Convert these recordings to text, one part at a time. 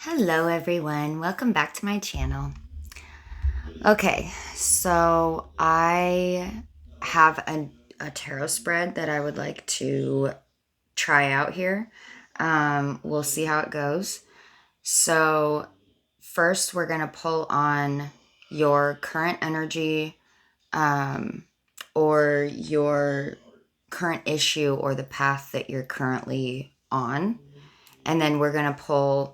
Hello everyone, welcome back to my channel. Okay, so I have a tarot spread that I would like to try out here. We'll see how it goes. So first we're going to pull on your current energy or your current issue or the path that you're currently on. And then we're going to pull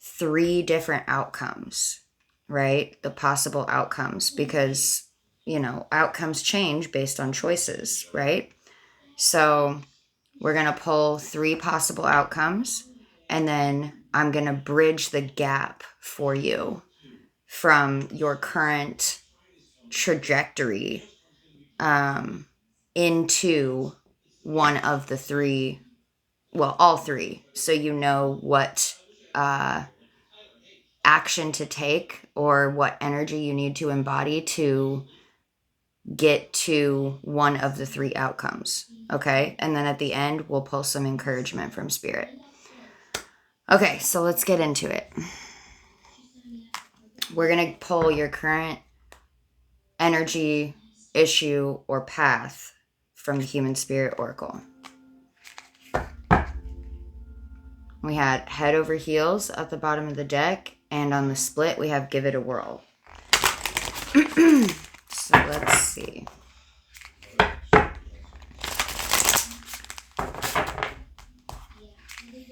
3 different outcomes, right? The possible outcomes, because, outcomes change based on choices, right? So we're going to pull 3 possible outcomes, and then I'm going to bridge the gap for you from your current trajectory into one of the 3, well, all 3, so you know what action to take or what energy you need to embody to get to one of the 3 outcomes. Okay. And then at the end, we'll pull some encouragement from spirit. Okay. So let's get into it. We're going to pull your current energy, issue, or path from the Human Spirit Oracle. We had head over heels at the bottom of the deck, and on the split, we have give it a whirl. So let's see.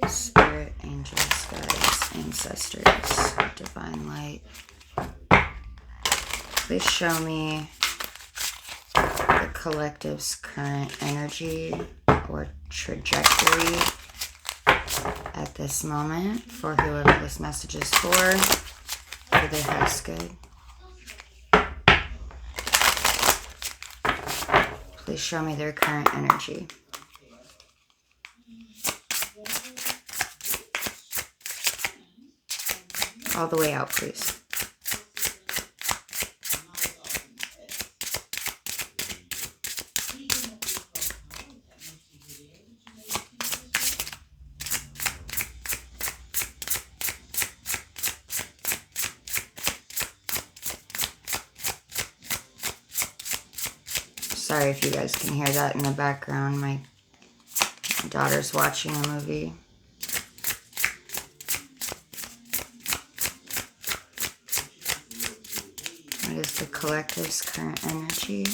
Spirit, angels, guides, ancestors, divine light. Please show me the collective's current energy or trajectory at this moment for whoever this message is for their highest good. Please show me their current energy. All the way out, please. Sorry if you guys can hear that in the background. My daughter's watching a movie. What is the collective's current energy?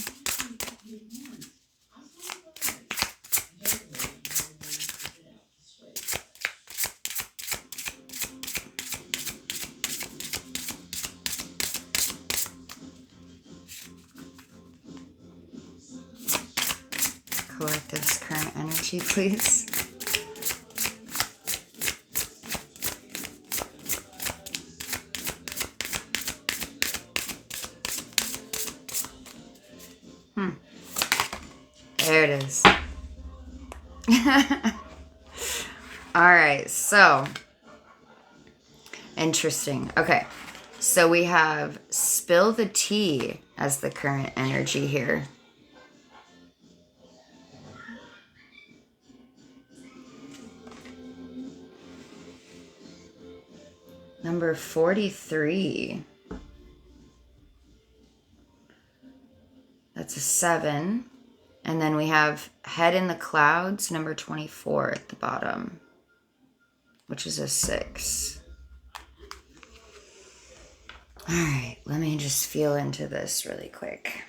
Collective's current energy, please. There it is. All right, so interesting. Okay, so we have spill the tea as the current energy here. Number 43. That's a 7. And then we have head in the clouds, number 24 at the bottom, which is a 6. All right, let me just feel into this really quick.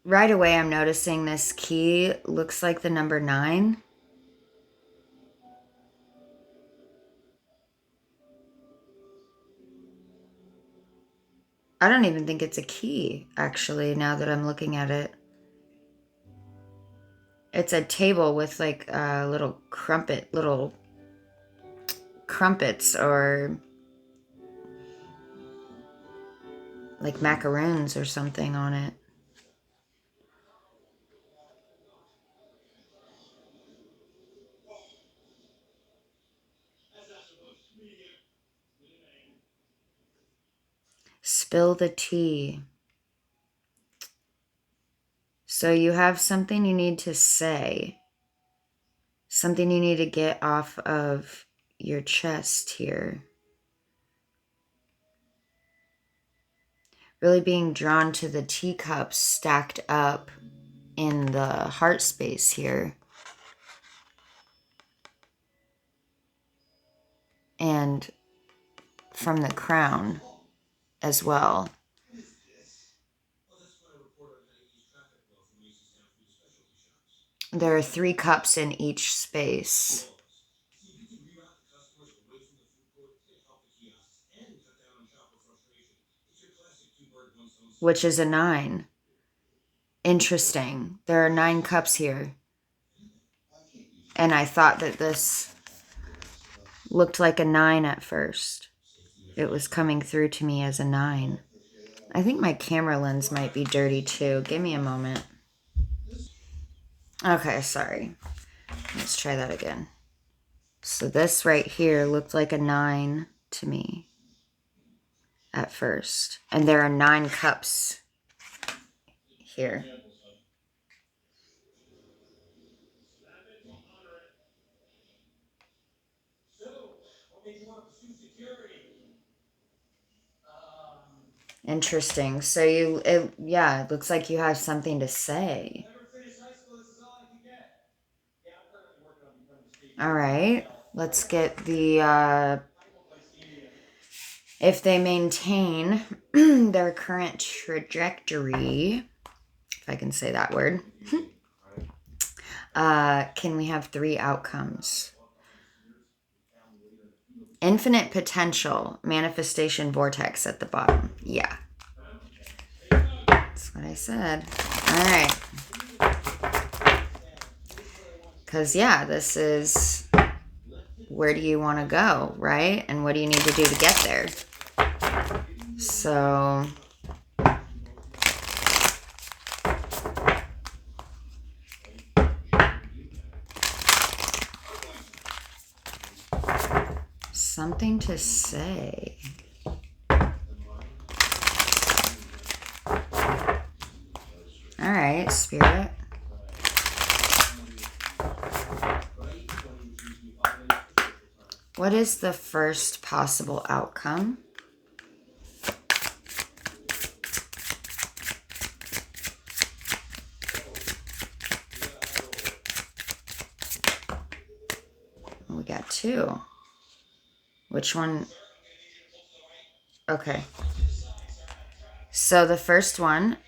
Right away, I'm noticing this key looks like the number 9. I don't even think it's a key, actually, now that I'm looking at it. It's a table with like little crumpets or like macaroons or something on it. Spill the tea. So you have something you need to say. Something you need to get off of your chest here. Really being drawn to the teacups stacked up in the heart space here. And from the crown as well. There are 3 cups in each space. Which is a 9. Interesting. There are 9 cups here. And I thought that this looked like a 9 at first. It was coming through to me as a 9. I think my camera lens might be dirty too. Give me a moment. Okay, sorry. Let's try that again. So this right here looked like a 9 to me at first. And there are 9 cups here. Interesting. So it looks like you have something to say. All right. Let's get the, if they maintain their current trajectory, if I can say that word, can we have 3 outcomes? Infinite potential, manifestation vortex at the bottom. Yeah. That's what I said. All right. Because, yeah, this is where do you want to go, right? And what do you need to do to get there? So, something to say. All right, Spirit. What is the first possible outcome? We got 2. Which one? Okay. So the first one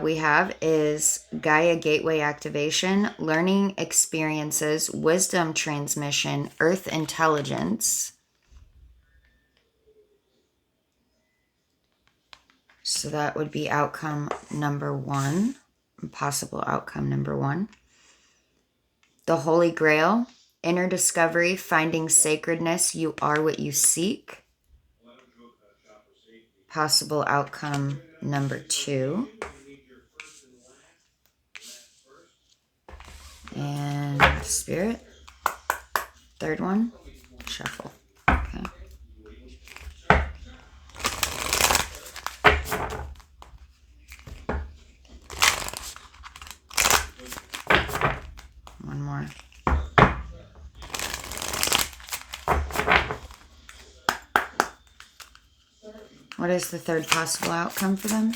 we have is Gaia Gateway Activation, Learning Experiences, Wisdom Transmission, Earth Intelligence. So that would be outcome number 1, possible outcome number 1. The Holy Grail, Inner Discovery, Finding Sacredness, You Are What You Seek. Possible outcome number 2. And Spirit. Third one, shuffle. Okay. One more. What is the third possible outcome for them?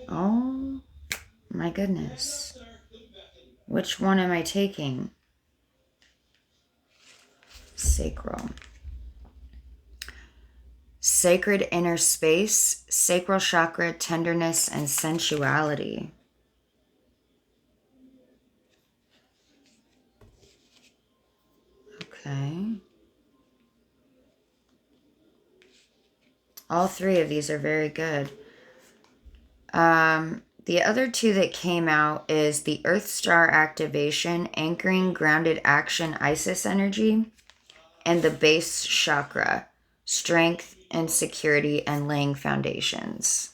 Oh my goodness. Which one am I taking? Sacral. Sacred inner space, sacral chakra, tenderness, and sensuality. Okay. All 3 of these are very good. The other 2 that came out is the Earth Star Activation, Anchoring Grounded Action Isis Energy, and the Base Chakra, Strength and Security and Laying Foundations.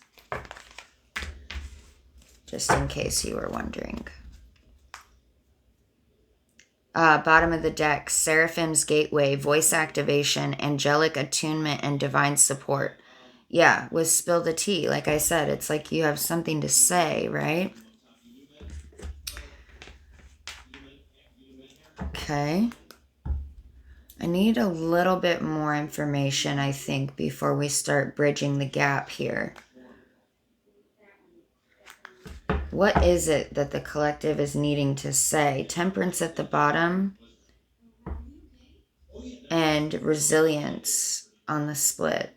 Just in case you were wondering. Bottom of the deck, Seraphim's Gateway, Voice Activation, Angelic Attunement, and Divine Support. Yeah, with spill the tea. Like I said, it's like you have something to say, right? Okay. I need a little bit more information, I think, before we start bridging the gap here. What is it that the collective is needing to say? Temperance at the bottom and resilience on the split.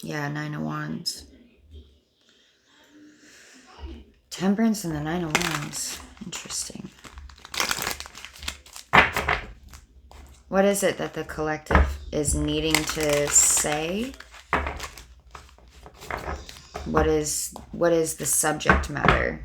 Yeah, Nine of Wands. Temperance and the Nine of Wands. Interesting. What is it that the collective is needing to say? What is the subject matter?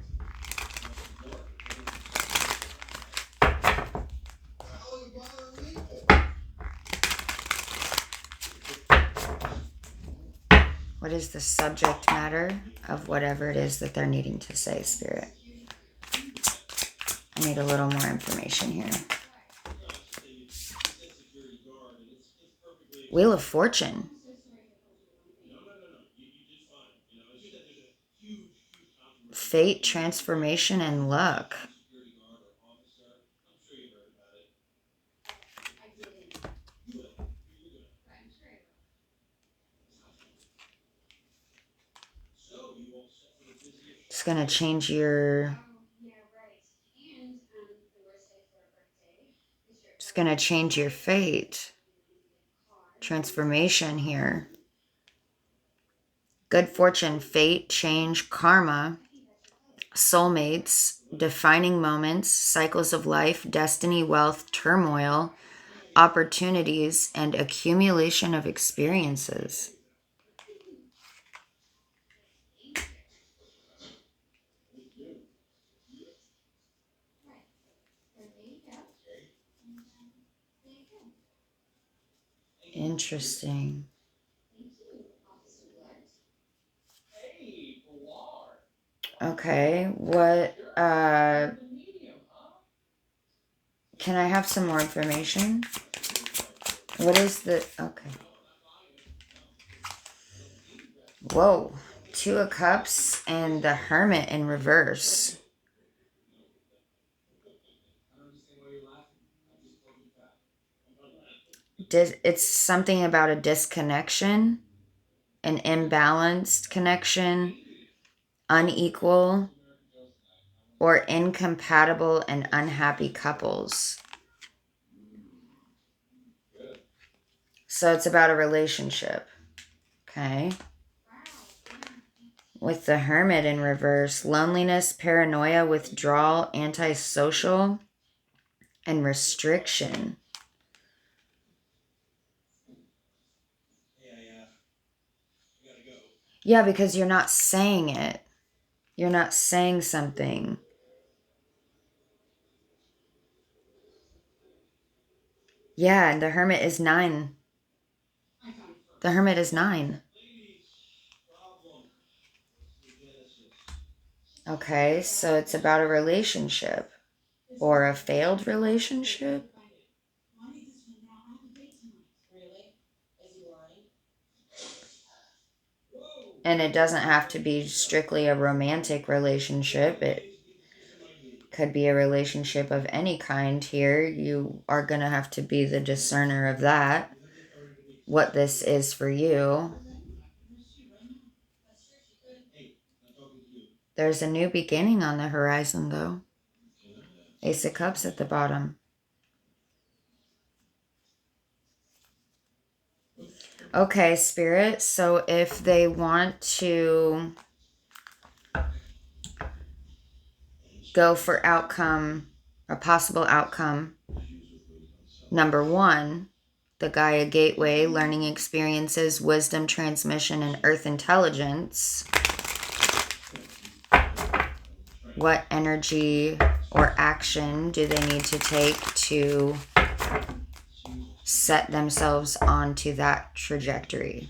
What is the subject matter of whatever it is that they're needing to say, Spirit? I need a little more information here. Wheel of Fortune. Fate, transformation, and luck. It's going to change your... It's going to change your fate. Transformation here. Good fortune, fate, change, karma, soulmates, defining moments, cycles of life, destiny, wealth, turmoil, opportunities, and accumulation of experiences. Interesting. Okay, what, can I have some more information? What is the, okay. Whoa, Two of Cups and the Hermit in reverse. It's something about a disconnection, an imbalanced connection, unequal, or incompatible and unhappy couples. So it's about a relationship. Okay. With the Hermit in reverse, loneliness, paranoia, withdrawal, antisocial, and restriction. Yeah, because you're not saying it. You're not saying something. Yeah, and the Hermit is 9. The Hermit is 9. Okay, so it's about a relationship or a failed relationship. And it doesn't have to be strictly a romantic relationship. It could be a relationship of any kind here. You are going to have to be the discerner of that, what this is for you. There's a new beginning on the horizon, though. Ace of Cups at the bottom. Okay, Spirit, so if they want to go for outcome, a possible outcome, number 1, the Gaia Gateway, learning experiences, wisdom transmission, and earth intelligence. What energy or action do they need to take to set themselves onto that trajectory?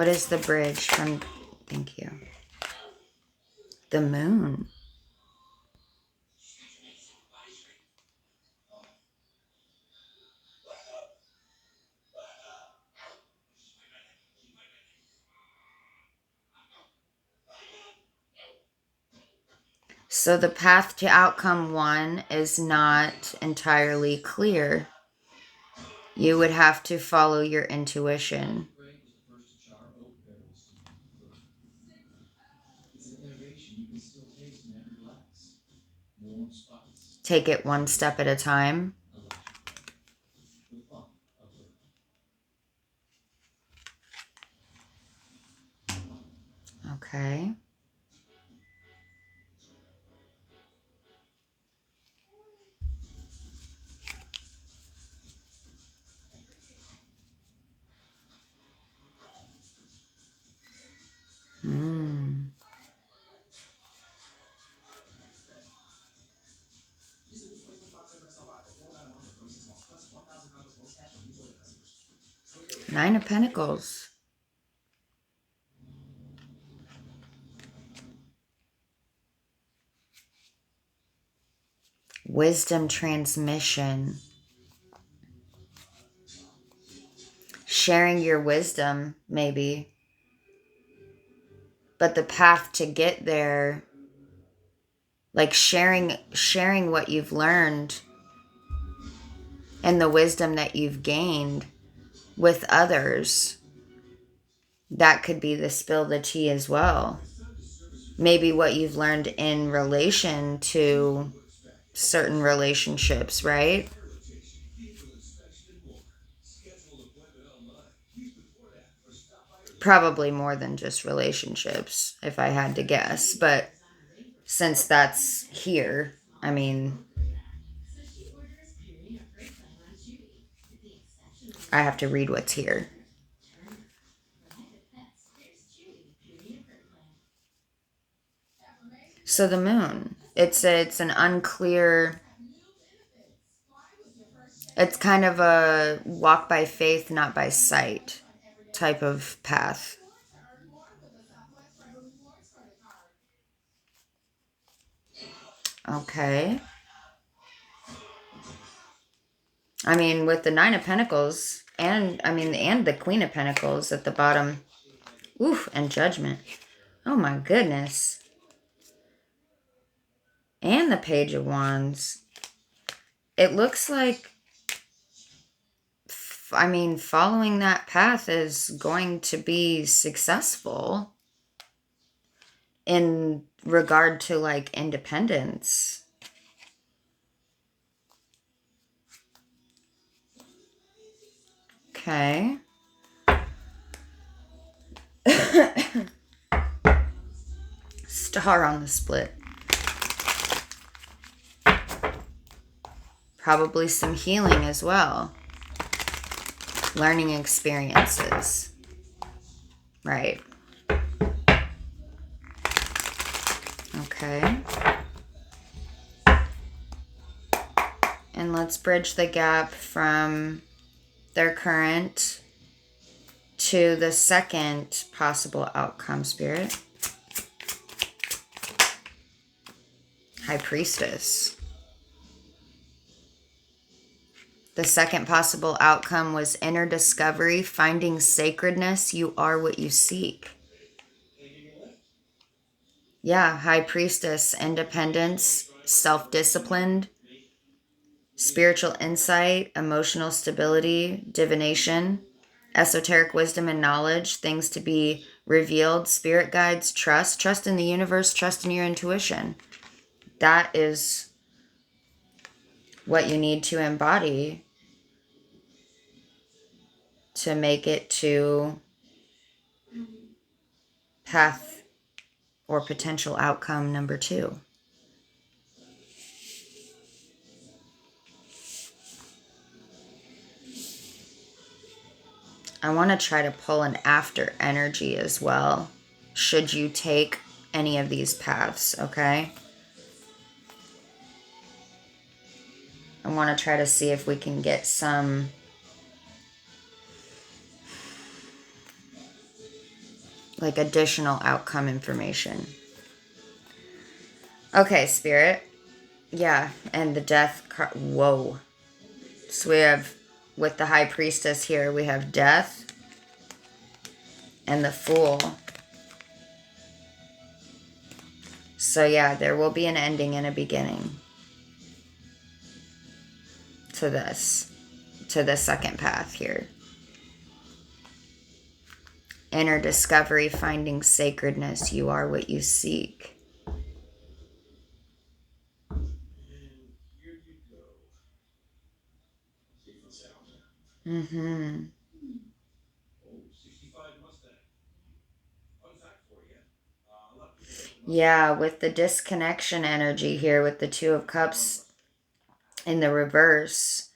What is the bridge from, thank you. The moon. So the path to outcome 1 is not entirely clear. You would have to follow your intuition. Take it one step at a time. Okay. Mm. Nine of Pentacles. Wisdom transmission. Sharing your wisdom, maybe. But the path to get there, like sharing what you've learned and the wisdom that you've gained with others, that could be the spill the tea as well. Maybe what you've learned in relation to certain relationships, right? Probably more than just relationships, if I had to guess. But since that's here, I mean, I have to read what's here. So the moon, it's an unclear, it's kind of a walk by faith, not by sight type of path. Okay. I mean, with the Nine of Pentacles and the Queen of Pentacles at the bottom. Oof, and Judgment. Oh my goodness. And the Page of Wands. It looks like, following that path is going to be successful in regard to like independence. Okay. Star on the split. Probably some healing as well. Learning experiences. Right. Okay. And let's bridge the gap from their current to the second possible outcome, Spirit. High Priestess. The second possible outcome was inner discovery, finding sacredness. You are what you seek. Yeah, High Priestess, independence, self-disciplined, spiritual insight, emotional stability, divination, esoteric wisdom and knowledge, things to be revealed, spirit guides, trust in the universe, trust in your intuition. That is what you need to embody to make it to path or potential outcome number 2. I want to try to pull an after energy as well, should you take any of these paths, okay? I want to try to see if we can get some like additional outcome information. Okay, Spirit. Yeah, and the death card. Whoa. So we have, with the High Priestess here, we have death and the Fool. So yeah, there will be an ending and a beginning to this, to the second path here. Inner discovery, finding sacredness. You are what you seek. Mm-hmm. Yeah, with the disconnection energy here, with the Two of Cups in the reverse,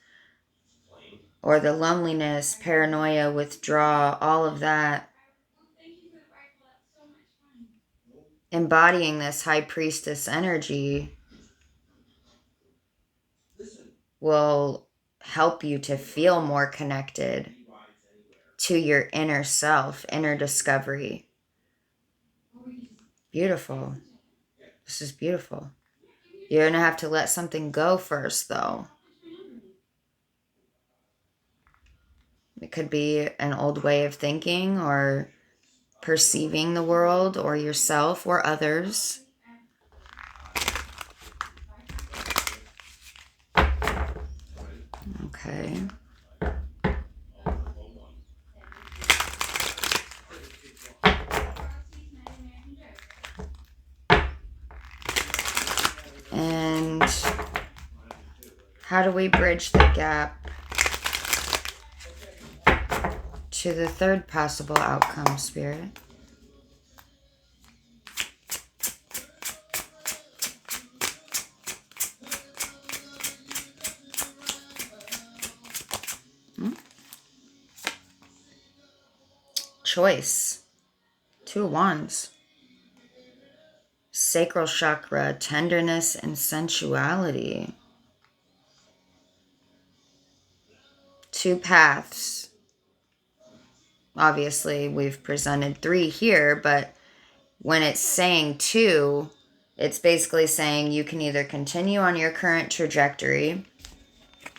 or the loneliness, paranoia, withdrawal, all of that. Embodying this High Priestess energy will help you to feel more connected to your inner self, inner discovery. Beautiful. This is beautiful. You're going to have to let something go first, though. It could be an old way of thinking or perceiving the world or yourself or others. Okay. And how do we bridge the gap to the third possible outcome, Spirit? Choice. Two of Wands. Sacral chakra, tenderness and sensuality. Two paths. Obviously, we've presented three here, but when it's saying two, it's basically saying you can either continue on your current trajectory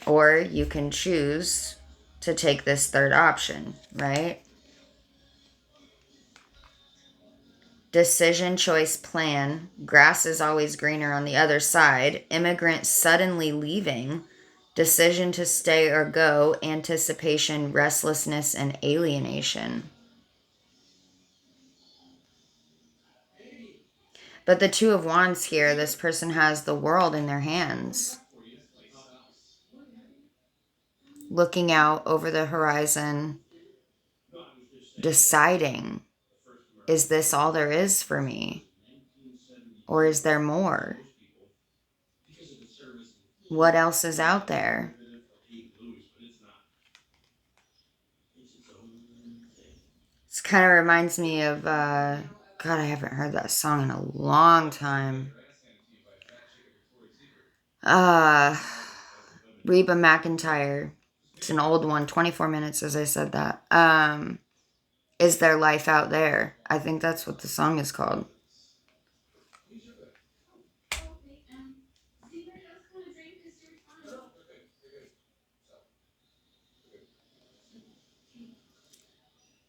or you can choose to take this third option, right? Decision, choice, plan. Grass is always greener on the other side. Immigrant suddenly leaving. Decision to stay or go. Anticipation, restlessness, and alienation. But the Two of Wands here, this person has the world in their hands. Looking out over the horizon, deciding, is this all there is for me? Or is there more? What else is out there? This kind of reminds me of, God, I haven't heard that song in a long time. Reba McEntire. It's an old one, 24 minutes as I said that. Is there life out there? I think that's what the song is called.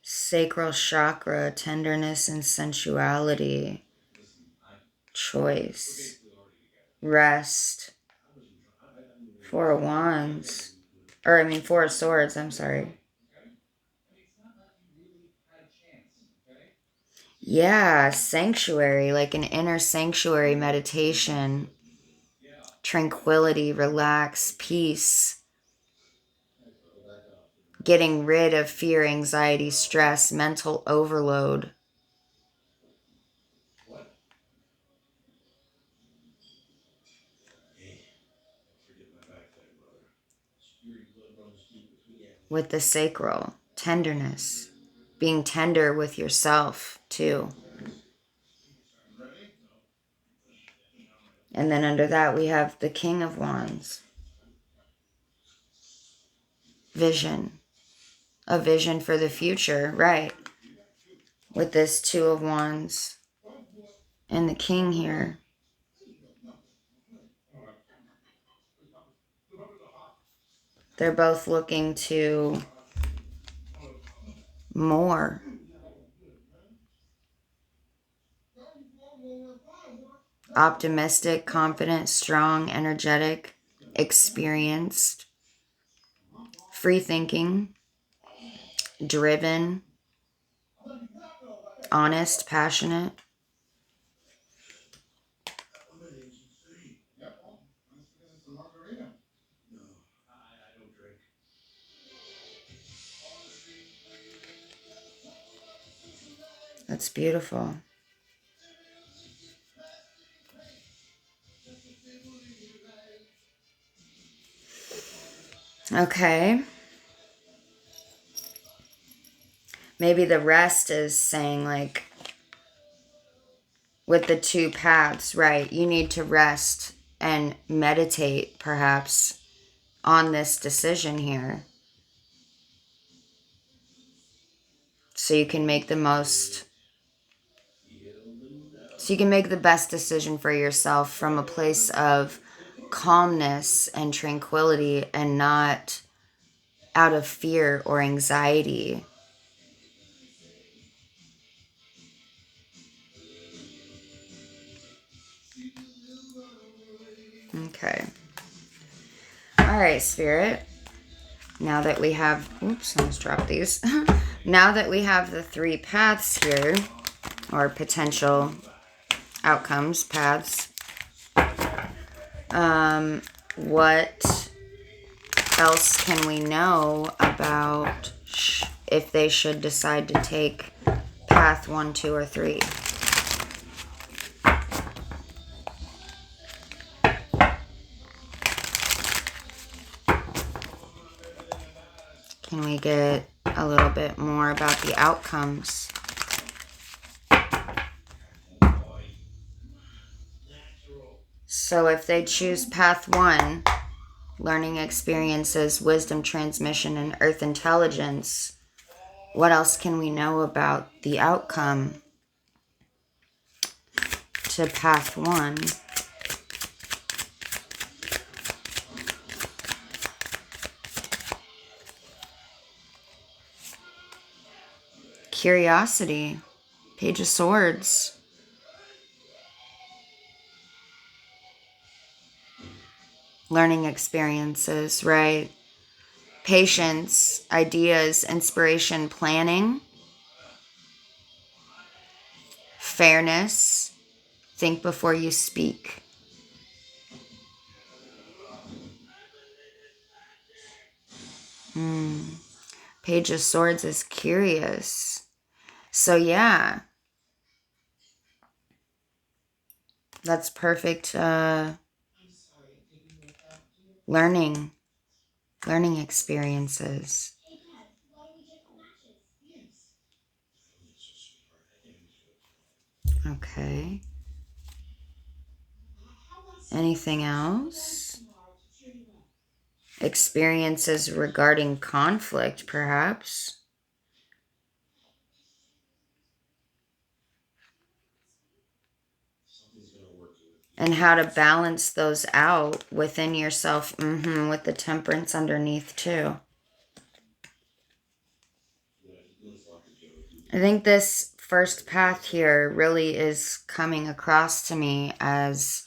Sacral chakra, tenderness and sensuality. Choice. Rest. Four of Wands. Four of Swords, I'm sorry. Yeah, sanctuary, like an inner sanctuary meditation. Tranquility, relax, peace. Getting rid of fear, anxiety, stress, mental overload. With the sacral, tenderness. Being tender with yourself, too. And then under that, we have the King of Wands. Vision. A vision for the future, right. with this Two of Wands and the King here. They're both looking to more. Optimistic, confident, strong, energetic, experienced, free thinking, driven, honest, passionate. That's beautiful. Okay. Maybe the rest is saying, like, with the two paths, right? You need to rest and meditate, perhaps, on this decision here. So you can make the best decision for yourself from a place of calmness and tranquility and not out of fear or anxiety. Okay. All right, Spirit. Now that we have, oops, I almost dropped these. Now that we have the three paths here, or potential outcomes, paths, what else can we know about if they should decide to take path 1, 2, or 3? Can we get a little bit more about the outcomes? So if they choose path 1, learning experiences, wisdom transmission, and earth intelligence, what else can we know about the outcome to path 1? Curiosity, Page of Swords. Learning experiences, right? Patience, ideas, inspiration, planning. Fairness, think before you speak. Page of Swords is curious. So yeah, that's perfect learning experiences. Okay. Anything else? Experiences regarding conflict, perhaps. And how to balance those out within yourself, with the temperance underneath too. I think this first path here really is coming across to me as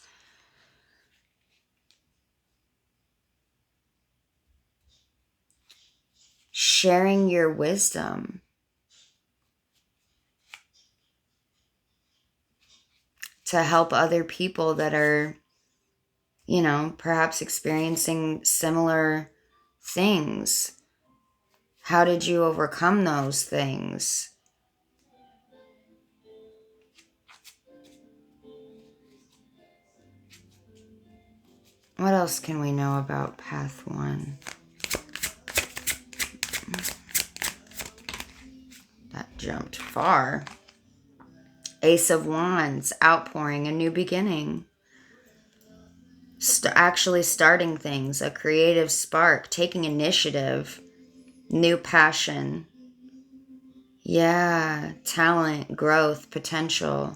sharing your wisdom. To help other people that are, perhaps experiencing similar things. How did you overcome those things? What else can we know about path 1? That jumped far. Ace of Wands, outpouring, a new beginning. Actually starting things, a creative spark, taking initiative, new passion. Yeah, talent, growth, potential.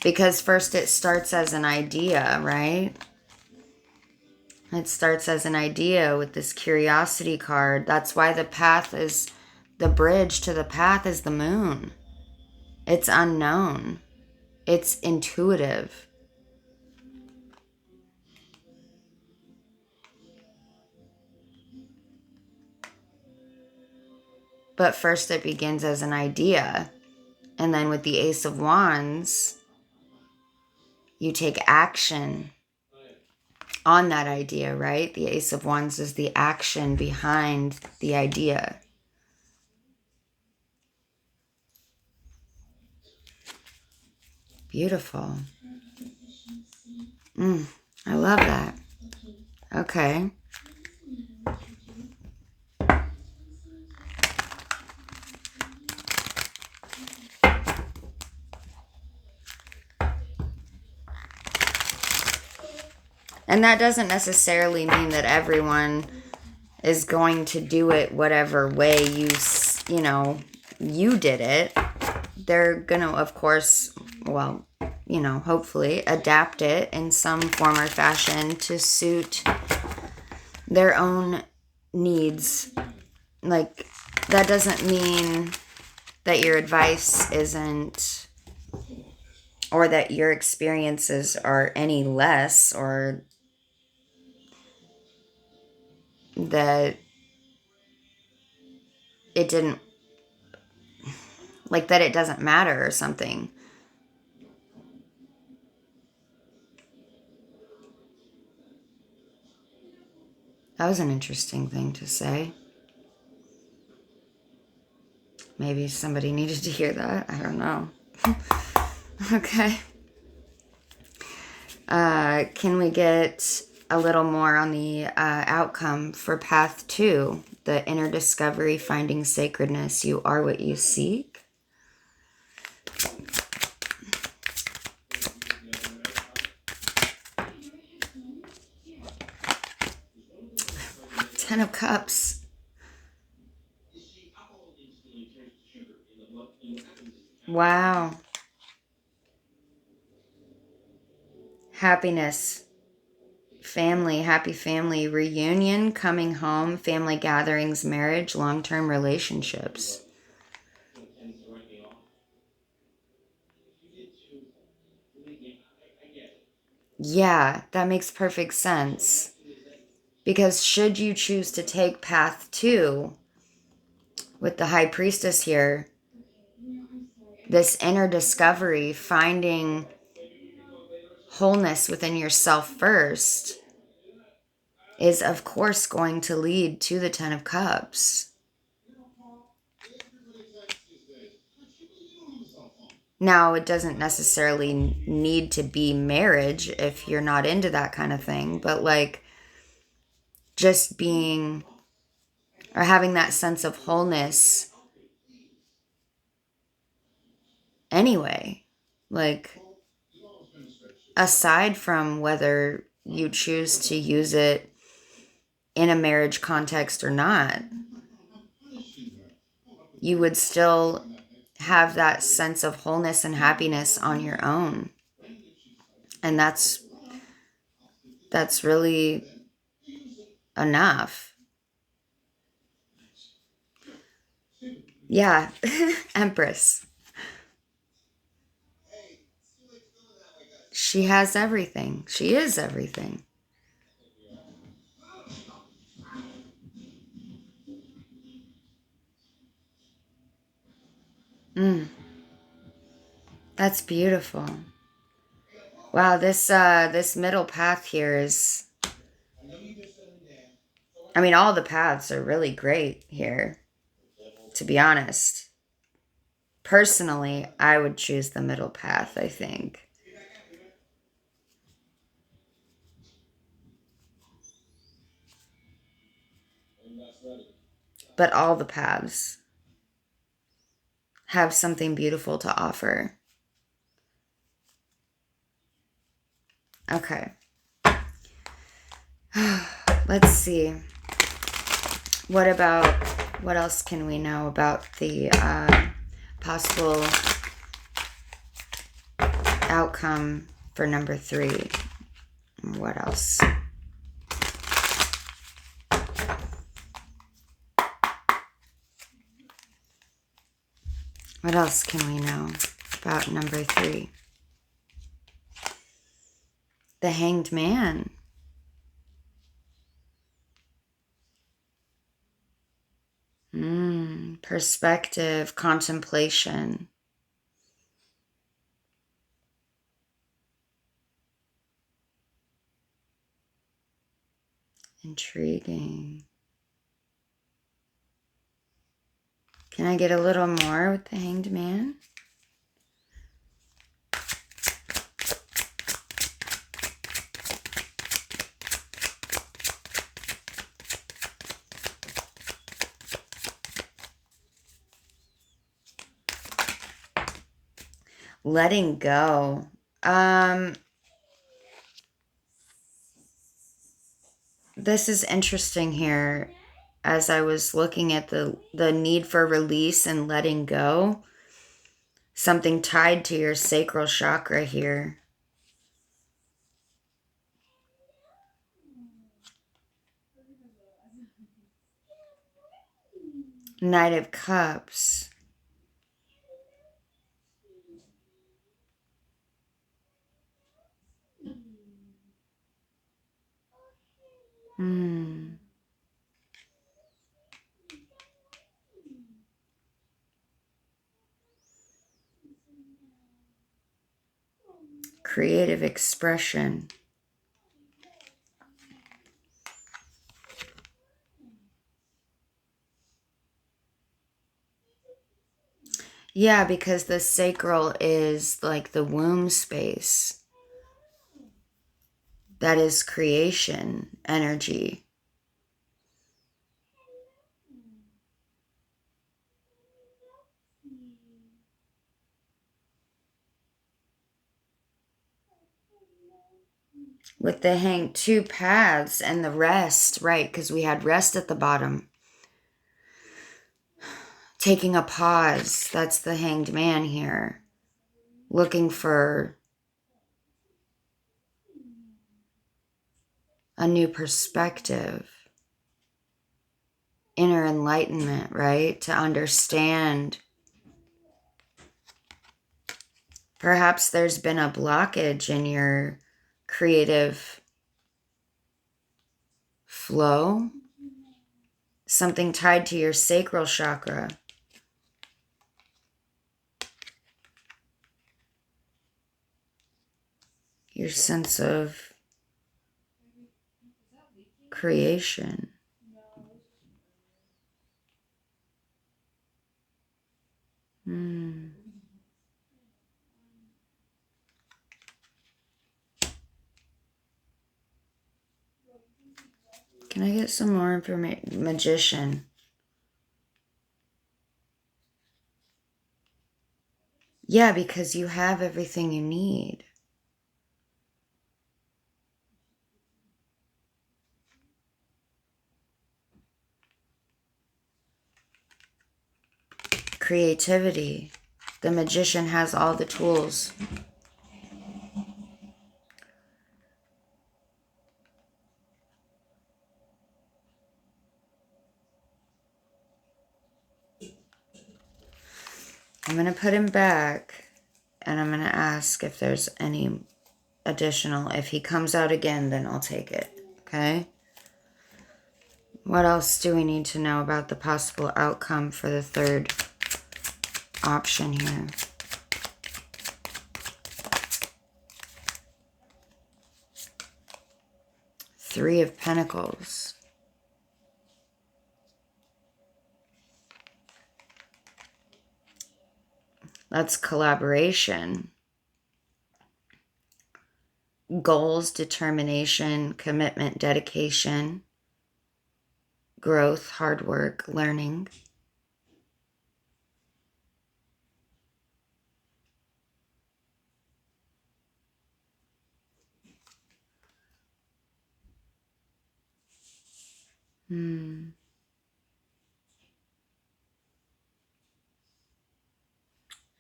Because first it starts as an idea, right? It starts as an idea with this curiosity card. That's why the path is, the bridge to the path is the moon. It's unknown. It's intuitive. But first it begins as an idea. And then with the Ace of Wands, you take action on that idea, right? The Ace of Wands is the action behind the idea. Beautiful. I love that. Okay. And that doesn't necessarily mean that everyone is going to do it whatever way you did it. They're going to, of course, well, hopefully adapt it in some form or fashion to suit their own needs. Like, that doesn't mean that your advice isn't, or that your experiences are any less, or that it didn't, like that it doesn't matter or something. That was an interesting thing to say. Maybe somebody needed to hear that. I don't know. Okay. Can we get a little more on the outcome for path 2? The inner discovery, finding sacredness. You are what you seek. Ten of Cups. Wow. Happiness. Family, happy family, reunion, coming home, family gatherings, marriage, long-term relationships. Yeah, that makes perfect sense. Because should you choose to take path 2 with the High Priestess here, this inner discovery, finding wholeness within yourself first, is of course going to lead to the Ten of Cups. Now, it doesn't necessarily need to be marriage if you're not into that kind of thing, but like just being or having that sense of wholeness anyway. Like, aside from whether you choose to use it in a marriage context or not, you would still have that sense of wholeness and happiness on your own. And that's really enough. Yeah. Empress. She has everything. She is everything. That's beautiful. Wow, this middle path here is, I mean, all the paths are really great here, to be honest. Personally, I would choose the middle path, I think. But all the paths have something beautiful to offer. Okay. Let's see. What about What else can we know about the possible outcome for number 3? What else? What else can we know about number 3? The Hanged Man. Perspective, contemplation. Intriguing. Can I get a little more with the Hanged Man? Letting go. This is interesting here. As I was looking at the need for release and letting go, something tied to your sacral chakra here. Knight of Cups. Creative expression. Yeah, because the sacral is like the womb space. That is creation energy. With the 2 paths and the rest, right? Because we had rest at the bottom. Taking a pause. That's the Hanged Man here. Looking for a new perspective. Inner enlightenment, right? To understand. Perhaps there's been a blockage in your creative flow. Something tied to your sacral chakra. Your sense of creation. Can I get some more information? Magician. Yeah, because you have everything you need. Creativity. The magician has all the tools. I'm going to put him back, and I'm going to ask if there's any additional. If he comes out again, then I'll take it. Okay? What else do we need to know about the possible outcome for the 3rd option here? Three of Pentacles. That's collaboration. Goals, determination, commitment, dedication, growth, hard work, learning.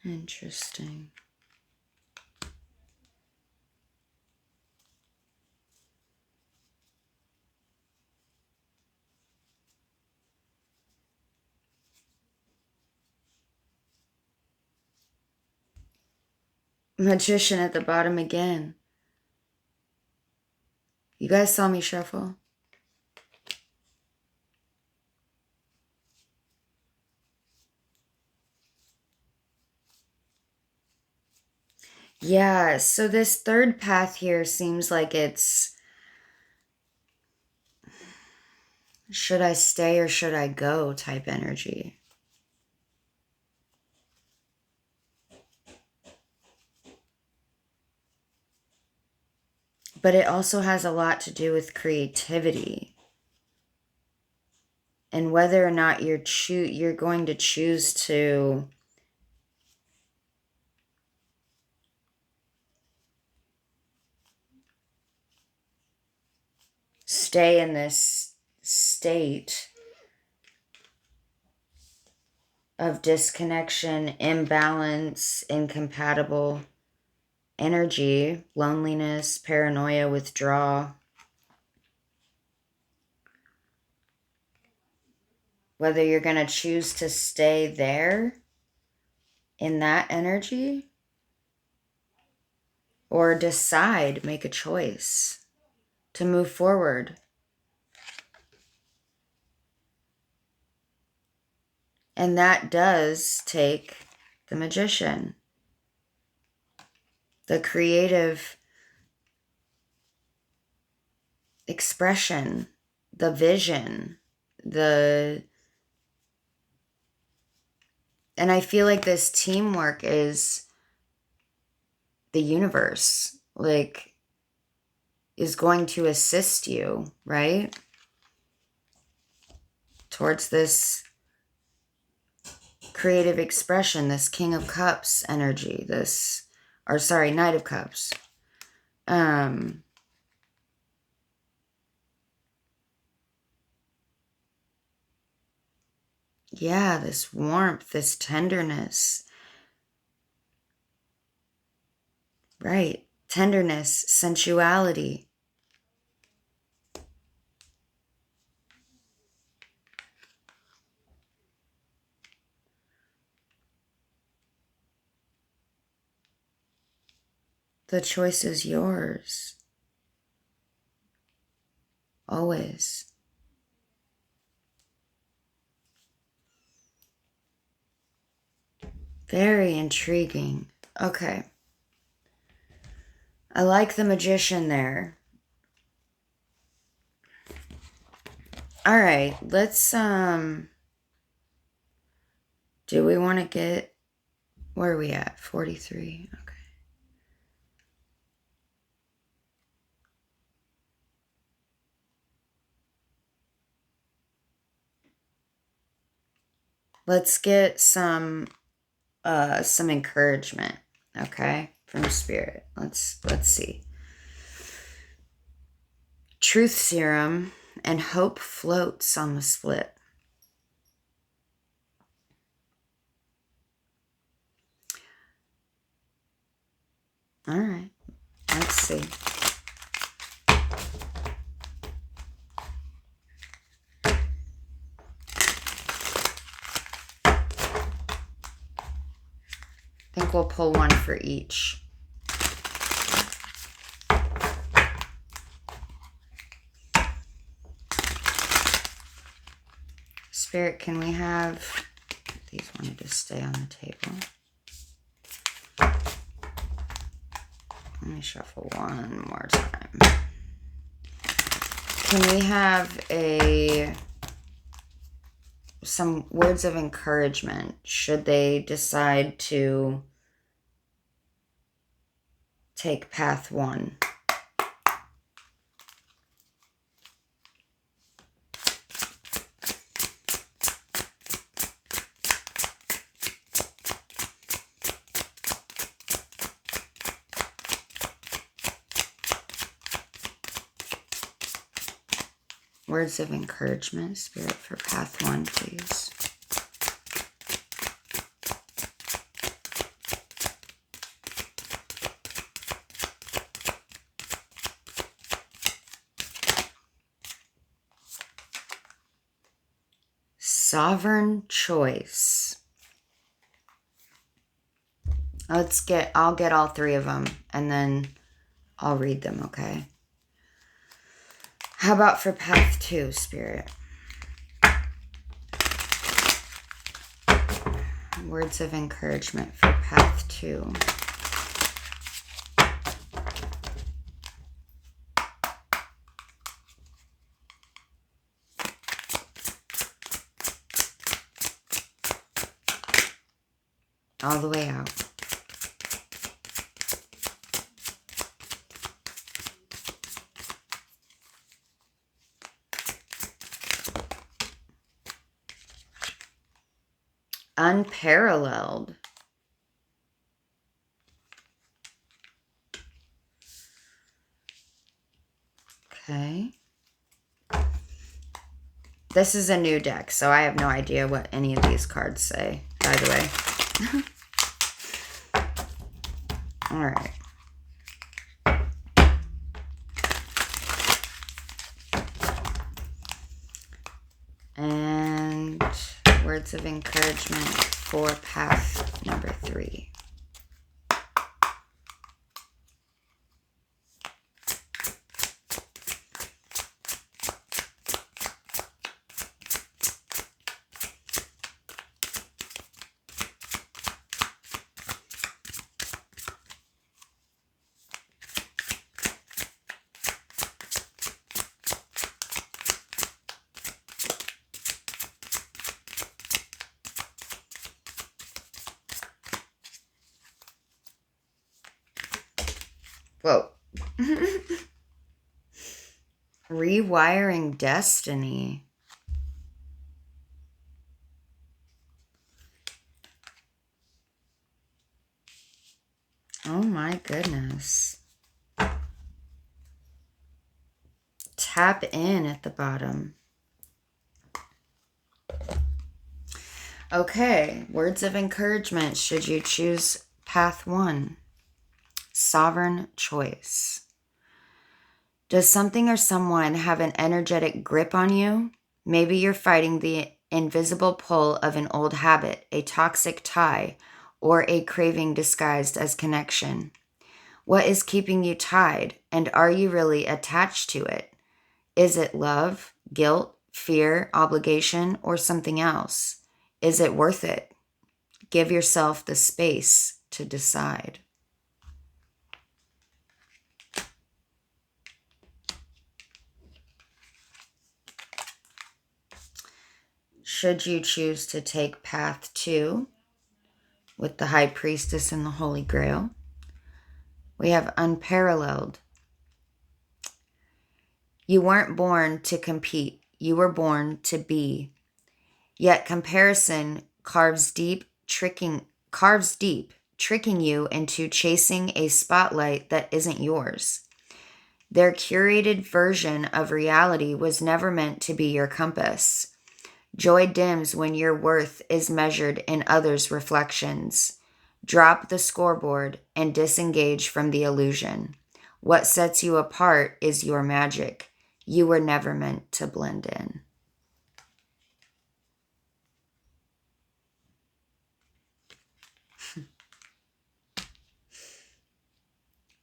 Interesting. Magician at the bottom again. You guys saw me shuffle? Yeah, so this third path here seems like it's, should I stay or should I go type energy. But it also has a lot to do with creativity. And whether or not you're going to choose to stay in this state of disconnection, imbalance, incompatible energy, loneliness, paranoia, withdrawal. Whether you're going to choose to stay there in that energy or decide, make a choice to move forward. And that does take the magician, the creative expression, the vision, and I feel like this teamwork is the universe, like, is going to assist you, right? Towards this creative expression, this King of Cups energy, Knight of Cups. Yeah, this warmth, this tenderness. Right. Tenderness, sensuality. The choice is yours. Always. Very intriguing. Okay. I like the magician there. All right, let's, do we want to get, where are we at? 43, okay. Let's get some encouragement, okay, from Spirit. Let's see. Truth serum and hope floats on the split. All right, let's see. I think we'll pull one for each. Spirit, can we have, these wanted to stay on the table. Let me shuffle one more time. Can we have some words of encouragement should they decide to take path one? Words of encouragement, Spirit, for path one, please. Sovereign choice. I'll get all three of them and then I'll read them, okay? How about for path 2, Spirit? Words of encouragement for path 2. All the way out. Unparalleled. Okay. This is a new deck, so I have no idea what any of these cards say, by the way. All right. And words of encouragement for path number 3. Whoa. Rewiring destiny. Oh my goodness. Tap in at the bottom. Okay, words of encouragement should you choose path 1. Sovereign choice. Does something or someone have an energetic grip on you? Maybe you're fighting the invisible pull of an old habit, a toxic tie, or a craving disguised as connection. What is keeping you tied, and are you really attached to it? Is it love, guilt, fear, obligation, or something else? Is it worth it? Give yourself the space to decide. Should you choose to take path 2 with the High Priestess and the Holy Grail, we have unparalleled. You weren't born to compete. You were born to be. Yet comparison carves deep, tricking you into chasing a spotlight that isn't yours. Their curated version of reality was never meant to be your compass. Joy dims when your worth is measured in others' reflections. Drop the scoreboard and disengage from the illusion. What sets you apart is your magic. You were never meant to blend in.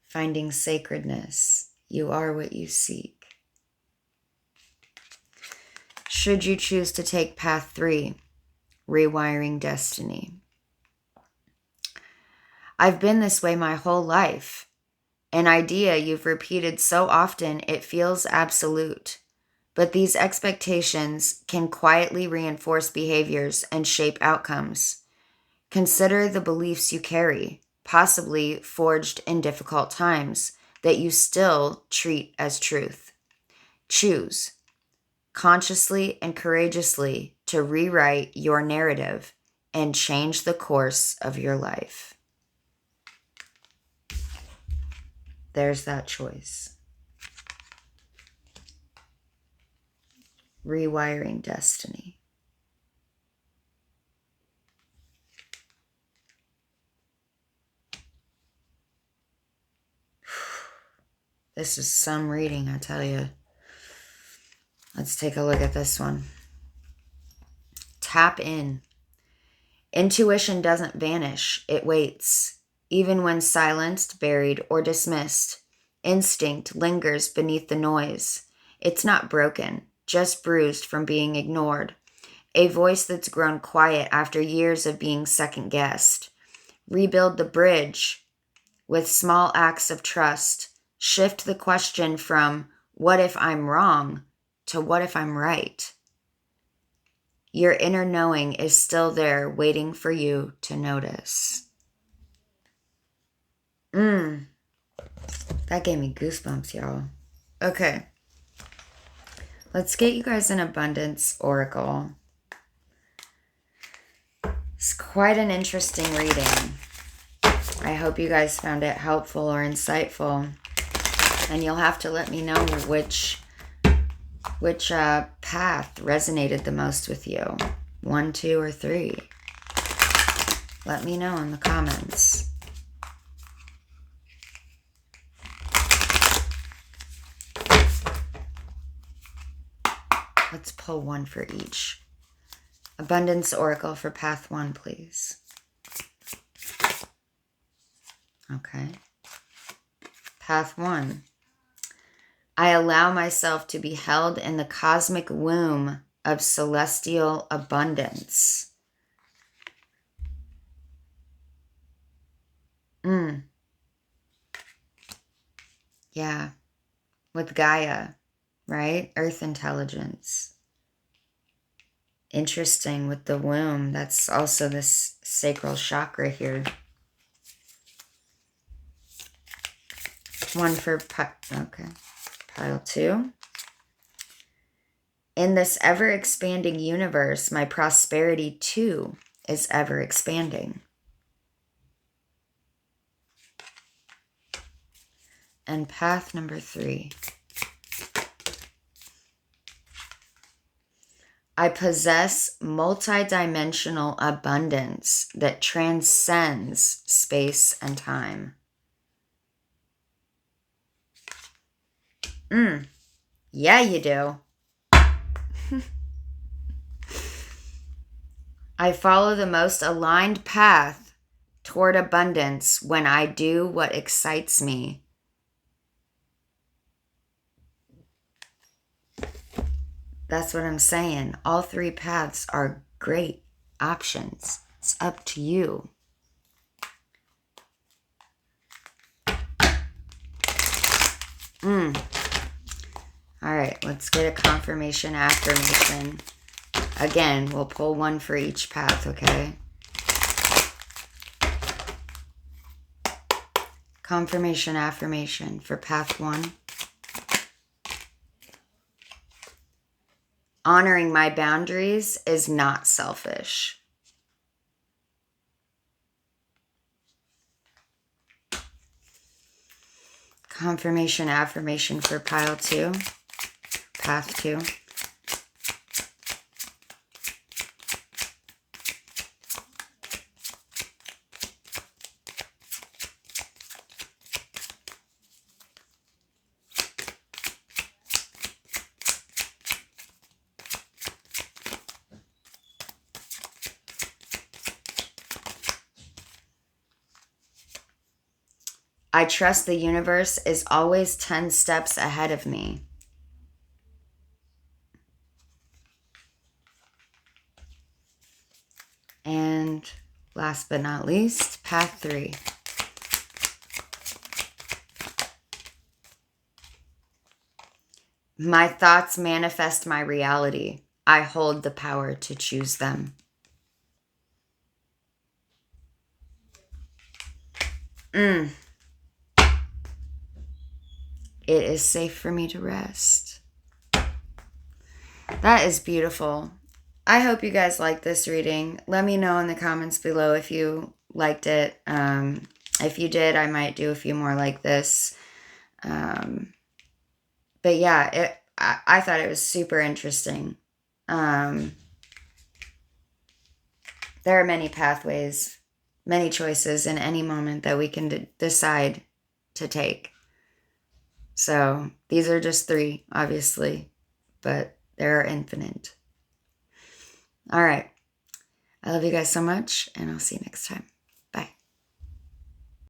Finding sacredness. You are what you seek. Should you choose to take path 3, rewiring destiny. I've been this way my whole life. An idea you've repeated so often it feels absolute. But these expectations can quietly reinforce behaviors and shape outcomes. Consider the beliefs you carry, possibly forged in difficult times, that you still treat as truth. Choose, consciously and courageously, to rewrite your narrative and change the course of your life. There's that choice. Rewiring destiny. This is some reading, I tell you. Let's take a look at this one. Tap in. Intuition doesn't vanish, it waits. Even when silenced, buried, or dismissed, instinct lingers beneath the noise. It's not broken, just bruised from being ignored. A voice that's grown quiet after years of being second-guessed. Rebuild the bridge with small acts of trust. Shift the question from, what if I'm wrong, to what if I'm right? Your inner knowing is still there waiting for you to notice. That gave me goosebumps, y'all. Okay. Let's get you guys an abundance oracle. It's quite an interesting reading. I hope you guys found it helpful or insightful. And you'll have to let me know which path resonated the most with you. 1, 2, or 3. Let me know in the comments. Let's pull one for each. Abundance Oracle for Path 1, please. Okay. Path 1. I allow myself to be held in the cosmic womb of celestial abundance. Yeah. With Gaia, right? Earth intelligence. Interesting with the womb. That's also this sacral chakra here. One for, okay. Pile 2. In this ever-expanding universe, my prosperity too is ever-expanding. And path number 3. I possess multidimensional abundance that transcends space and time. Yeah, you do. I follow the most aligned path toward abundance when I do what excites me. That's what I'm saying. All 3 paths are great options. It's up to you. All right, let's get a confirmation affirmation. Again, we'll pull one for each path, okay? Confirmation affirmation for path 1. Honoring my boundaries is not selfish. Confirmation affirmation for pile 2. Path 2. I trust the universe is always 10 steps ahead of me. And last but not least, path 3. My thoughts manifest my reality. I hold the power to choose them. It is safe for me to rest. That is beautiful. I hope you guys liked this reading. Let me know in the comments below if you liked it. If you did, I might do a few more like this. But yeah, I thought it was super interesting. There are many pathways, many choices in any moment that we can decide to take. So these are just 3, obviously, but there are infinite. All right. I love you guys so much, and I'll see you next time.